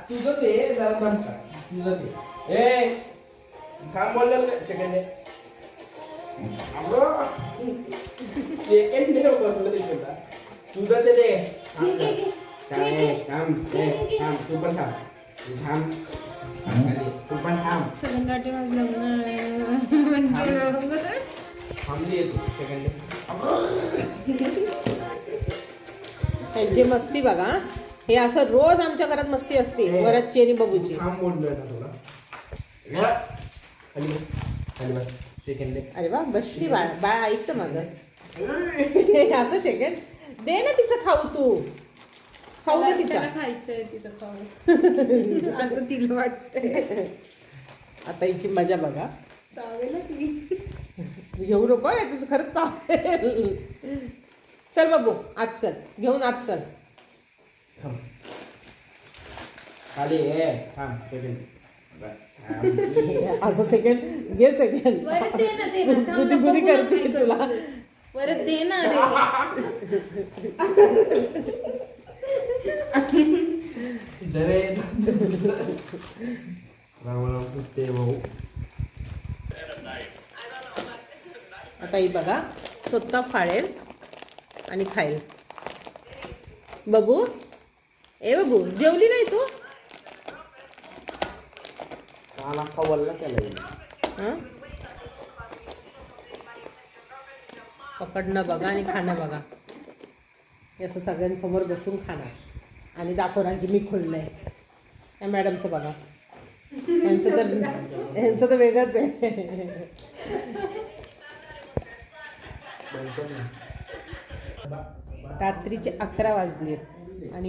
तुझं ते जरा थांब का तुझं ते ए थांब बोललेलं का सेकंड सेकंड डे बसलं ते तुला तुझं ते दे थांब थांब तू पण थांब थांब तू पण थांब थांबली तू सेकंड त्यांची मस्ती बघा. हे असं रोज आमच्या घरात मस्ती असते वरदची आणि बबूची. थांब बोललोय ना तुला खाली बस खाली बस सेकंड अरे वा बसली बाळ. बाळ ऐकतं माझं. असं सेकंड दे ना तिचं खाऊ तू. खाऊ दे तिचा. खायचंय तिचं खाऊ. आता तिला वाटतंय आता हिची मजा बघा. चावेल ती. घेऊ नको रे तुझं खरंच चालेल. चल बाबू आज चल घेऊन आज चल. थांब खाली थांब सेकंड असं सेकंड घे सेकंड. परत दे ना दे ना. थांब बुद्धी नको बुद्धी बोलू, करते काय तुला. करते. परत दे ना रे. डरे राम राम कुत्ते भाऊ. आता ही बघा स्वतः फाळेल आणि खाईल. बबू ए बबू जेवली नाही तू. काला कवलला केलं हां पकडणं बघा आणि खाणं बघा. हे असं सगळ्यांसमोर बसून खाणार आणि दाखवणार की मी खोललंय. या मॅडमचं बघा. यांचं तर वेगळंच आहे. रात्रीचे 11 वाजलेत आणि